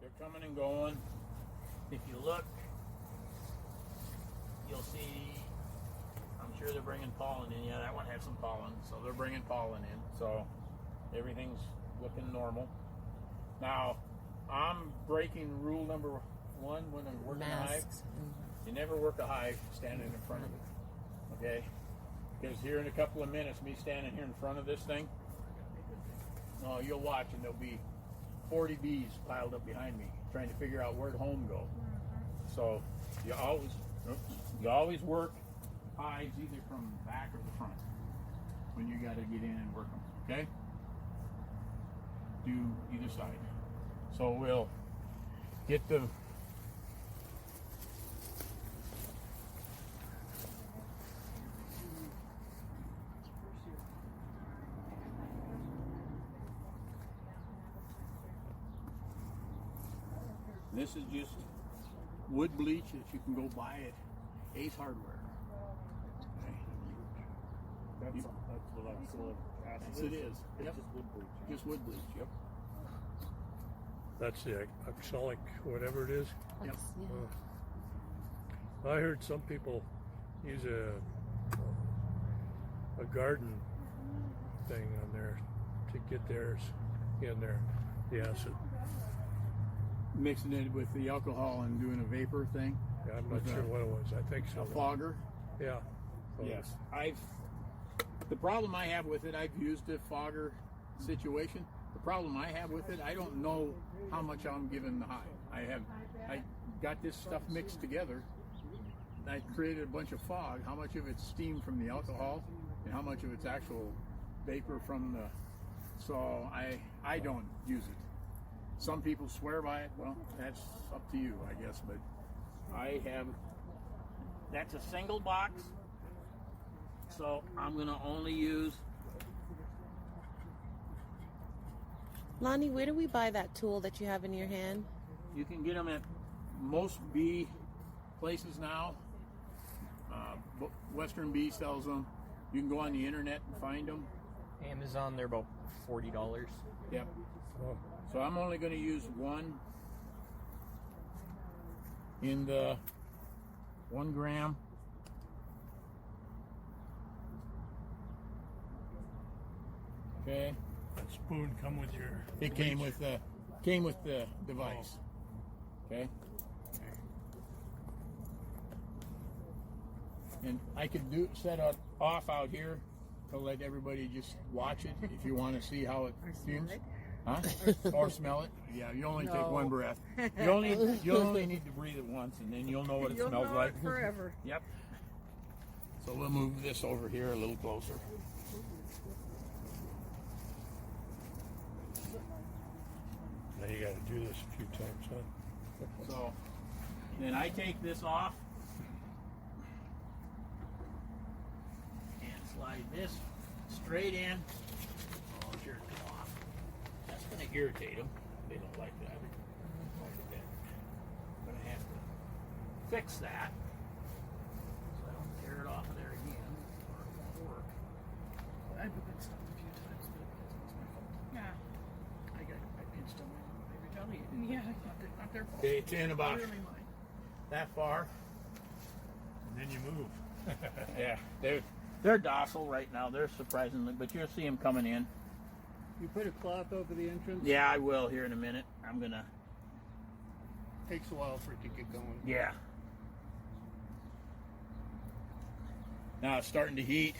They're coming and going. If you look, you'll see, I'm sure they're bringing pollen in. Yeah, that one had some pollen, so they're bringing pollen in. So everything's looking normal. Now, I'm breaking rule number 1 when I'm working a hive. You never work a hive standing in front of it, okay? Because here in a couple of minutes, me standing here in front of this thing, oh, you'll watch and there'll be 40 bees piled up behind me trying to figure out where to home go. So you always work hives either from the back or the front when you got to get in and work them, okay? Do either side. So we'll get the this is just wood bleach that you can go buy at Ace Hardware. Okay. That's what I'm still asking. Yes, it is. It's Yep. just wood bleach. Just wood bleach, yep. That's the oxalic, whatever it is. Yep. I heard some people use a garden thing on there to get theirs in there, the acid. Mixing it with the alcohol and doing a vapor thing. Yeah, I'm not sure what it was. I think so. A fogger. Yeah. Yes. The problem I have with it, I've used a fogger situation. The problem I have with it, I don't know how much I'm giving the hive. I got this stuff mixed together. I created a bunch of fog. How much of it's steam from the alcohol and how much of it's actual vapor from the, so I don't use it. Some people swear by it. Well, that's up to you, I guess, but I have, that's a single box. So I'm going to only use. Lonnie, where do we buy that tool that you have in your hand? You can get them at most bee places now. Western Bee sells them. You can go on the internet and find them. Amazon, they're about $40. Yep. Oh. So I'm only going to use one in the 1 gram. Okay. That spoon come with your. It came with the device. Okay. And I could set it off out here to let everybody just watch it if you want to see how it fumes. Huh? Or smell it. Yeah, you only take one breath. You only need to breathe it once, and then you'll know what it smells like forever. Yep. So we'll move this over here a little closer. Now you got to do this a few times, huh? So then I take this off and slide this straight in. Oh, sure, come off. That's going to irritate them. They don't like that. I'm going to have to fix that so I don't tear it off of there again, or it won't work. I've been stopped a few times, but it's my fault. Yeah. I pinched them and I retaliated. Yeah, not their fault. Okay, it's in about Really mine. that far. And then you move. Yeah, they're docile right now. They're surprisingly, but you'll see them coming in. You put a cloth over the entrance? Yeah, I will here in a minute. I'm going to. Takes a while for it to get going. Yeah. Now it's starting to heat.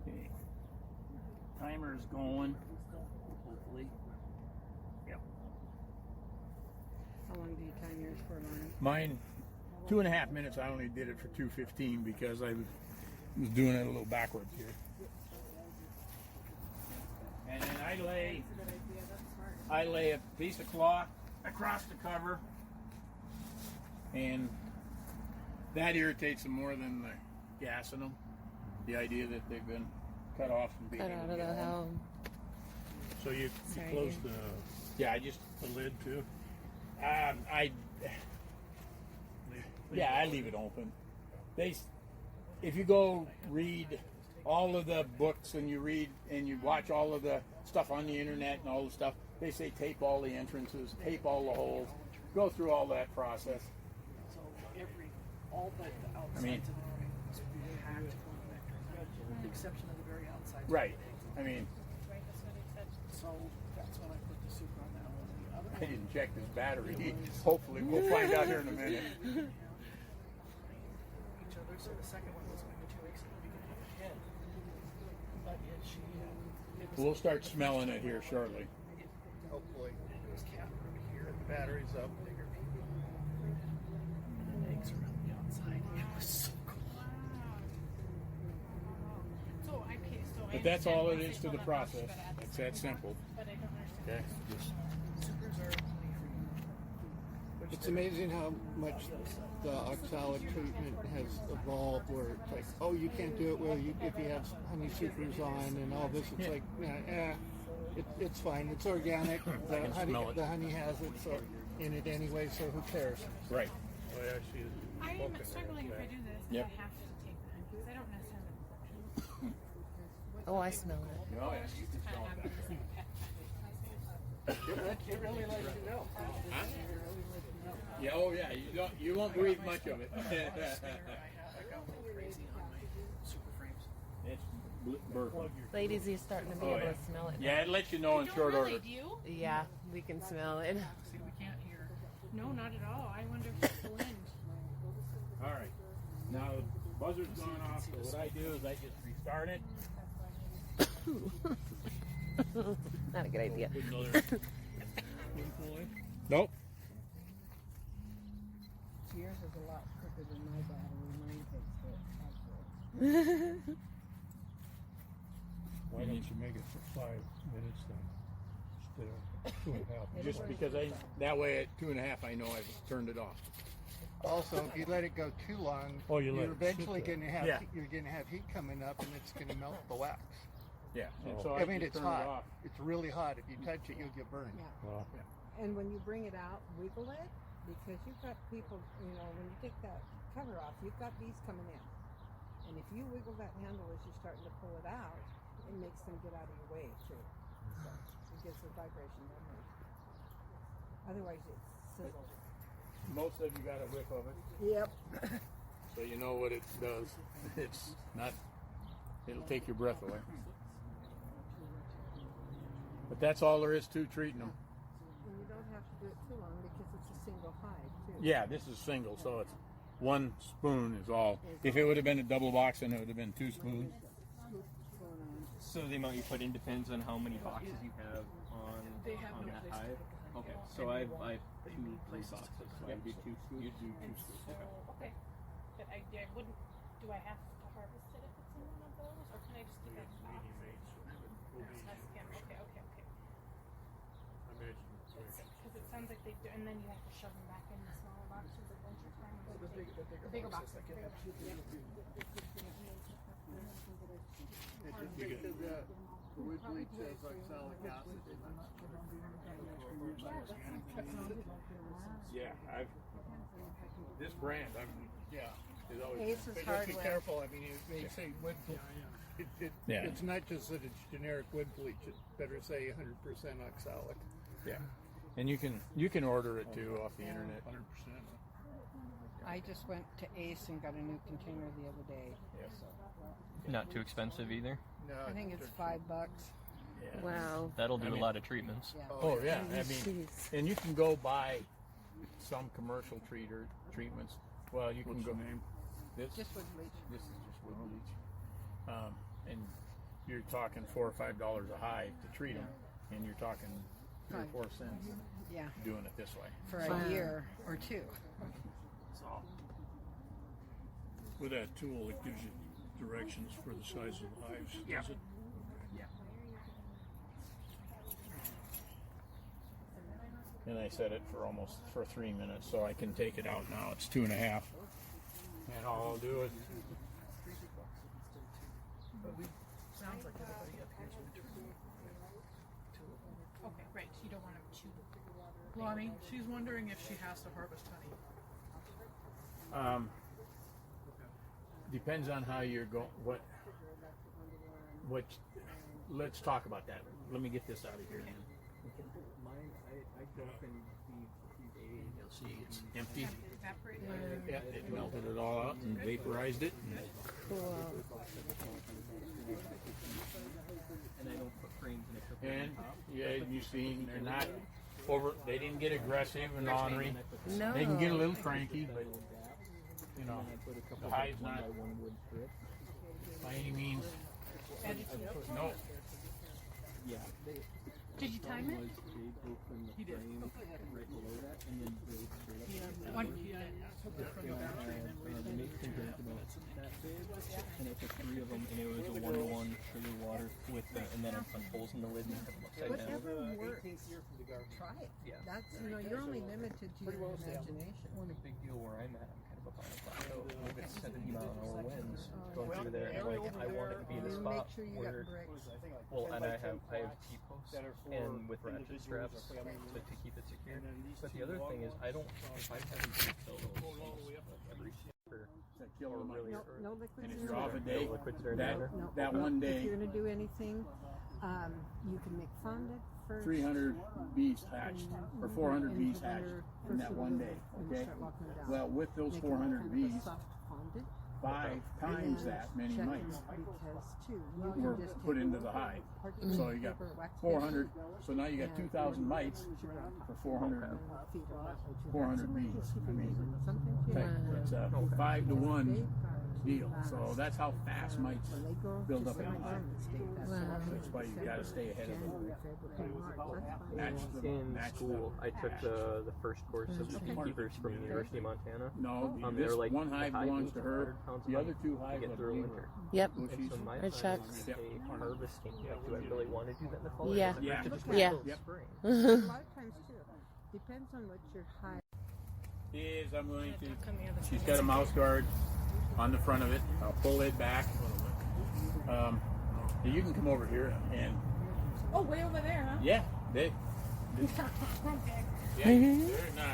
Okay. Timer's going. Hopefully. Yep. How long do you time yours for, Lonnie? Mine, 2.5 minutes. I only did it for 2:15 because I was doing it a little backwards here. And then I lay a piece of cloth across the cover, and that irritates them more than gassing them. The idea that they've been cut off from being Cut able out to of the get home. home. So you Sorry, close dear. Yeah, I just the lid too? I leave it open. If you go read all of the books and you read and you watch all of the stuff on the internet and all the stuff, they say tape all the entrances, tape all the holes, go through all that process. So all but the outside mean- of the rings would be packed with the exception of the very outside. Right. I mean, So that's when I put the super on that one. The other I one, didn't check this battery. Hopefully, we'll find out here in a minute. each other. So the second one was going to 2 weeks ago because of the head. But yet she, it was, We'll start smelling it here shortly. Hopefully. it was cat room here. The battery's up. Bigger people. And the eggs around the outside. It was so cool. But that's all it is to the process. It's that simple. Okay. Supers are plenty free. It's amazing how much the oxalic treatment has evolved where it's like, oh, you can't do it if you have honey supers on and all this. It's like, it's fine. It's organic. The honey has it so in it anyway, so who cares? Right. Oh yeah, she's I'm smoking struggling if I do this. Yep. I have to take that because I don't necessarily. Oh, I smell it. Oh, yeah. You really like to know. Yeah. Oh, yeah. You won't breathe much of it. I got one crazy on my super frames. It's burping. Ladies, you're starting to be Oh, able yeah. to smell it. Yeah, it lets you know in short order. Do you? Yeah, we can smell it. See, we can't hear. No, not at all. I wonder if it's the wind. All right. Now the buzzer's gone off, so what I do is I just restart it. Not a good idea. putting another spoonful in. Nope. Yours is a lot quicker than my battery. Mine takes actually. Why don't you make it for 5 minutes then, instead of 2.5? Just because that way at 2.5 I know I've turned it off. Also, if you let it go too long, Oh, you let you're it sit eventually there. going to have Yeah. you're going to have heat coming up, and it's going to melt the wax. Yeah. And Oh. so I mean, just it's turn it hot. off. It's really hot. If you touch it, you'll get burned. Yeah. Well, And when you bring it out, wiggle it because you've got people, when you take that cover off, you've got bees coming in. And if you wiggle that handle as you're starting to pull it out, it makes them get out of your way too. So it gives the vibration memory. Otherwise, it sizzles. Most of you got a whiff of it, Yep. so you know what it does. It's not. It'll take your breath away. But that's all there is to treating them. And you don't have to do it too long because it's a single hive too. Yeah, this is single, so it's 1 spoon is all. If it would have been a double box, then it would have been 2 spoons. So the amount you put in depends on how many boxes you have on They have no that place to hive. put them. Okay, so I have 2 boxes. So I do 2 scoops. You do 2 spoons. Okay. But I wouldn't. Do I have to harvest it if it's in one of those, or can I just keep it in the box? Okay. I imagine it's right. Because it sounds like they do, and then you have to shove them back in the smaller boxes at winter time. The bigger boxes. Like it absolutely Because the wood bleach has oxalic acid in it. Yeah, this brand, Yeah. is always. Ace is But just be hardware. careful. I mean, they say wood bleach. Yeah. It's not just that it's generic wood bleach. It better say 100% oxalic. Yeah, and you can order it too off the internet. 100%. I just went to Ace and got a new container the other day. Yes. Not too expensive either. No, I think it's $5. Yeah. Wow. That'll do I mean- a lot of treatments. Yeah. Oh yeah, I mean, Jeez. and you can go buy some commercial treatments. Well, you can What's go. the name? This Just wood bleach. This is just wood bleach, and you're talking $4 or $5 a hive to treat them, and you're talking 3 or 4 cents Yeah. doing it this way. For Wow. a year or two. So With that tool, it gives you directions for the size of the hives, does it? and I set it for 3 minutes, so I can take it out now. It's 2.5, and all I'll do is 3 big boxes instead of 2. But sounds like everybody up here is returning 2 of them. Okay, right. So you don't want them too. Lonnie, she's wondering if she has to harvest honey. Depends on how you're going. What? Let's talk about that. Let me get this out of here. Mine, I darkened You'll see it's empty. Evaporate. Yeah, it melted it all out and vaporized it. and I don't put frames in it. And yeah, you see, they're not over. They didn't get aggressive and ornery. No. They can get a little cranky, but you know, the hive's not by any means. No. Yeah. Did you time it? He did. Right below that, and then straight up. He took it from the battery and then raised The mate contained about that big, and I took 3 of them, and it was a 1-to-1 sugar water with the, and then I put holes in the lid and put them upside down. Whatever works, try it. Yeah. That's, you're only limited to your imagination. One big deal where I'm at, I'm kind of up on a plateau. I've got 70-mile-an-hour winds going through there, and like I want it to be in a You spot make sure you where, got bricks. well, and I have T-posts and with ratchet straps to keep it secure. But the other thing is, I don't, if I haven't filled those every Kill or them. really, No liquids And if in you're there. off a day, liquids are in that there. No, that no. one If day, you're going to do anything, you can make fondant first. 300 bees hatched, or 400 and bees put hatched under in first that of one all, day. when you Okay. start walking down. Well, with those Make 400 kind of bees, a soft fondant. 5 times that many Check mites because too, you can were just put take into a the hive. parchment So you got paper, wax 400. So now you got and 2,000 mites sugar on top. for 400. And feed them up, which you 400 have some bees. recipes I mean, and sometimes you Okay, have it's a 5-to-1 deal. So that's how fast mites when they grow build just up in like the hive. garden state, that's Wow. what That's why you got to stay ahead of them. January, February, March, that's fine. Match the In match school, I took the first course of Beekeepers from the University of Montana. No, They this were like one hive the belongs to her. 100 pounds The of other honey 2 to hives get are through a blue. winter. Yep. And Bushies. so my Red plan shucks. is to stay harvesting. Like, do I really want to do that in the fall? Yeah. Or is it Yeah. just Yeah. wait till Yep. spring? A lot of times too, depends on what your hive. Is I'm going to. She's got a mouse guard on the front of it. I'll pull it back. You can come over here and Oh, way over there, huh? yeah, they. Okay. Yeah, they're not.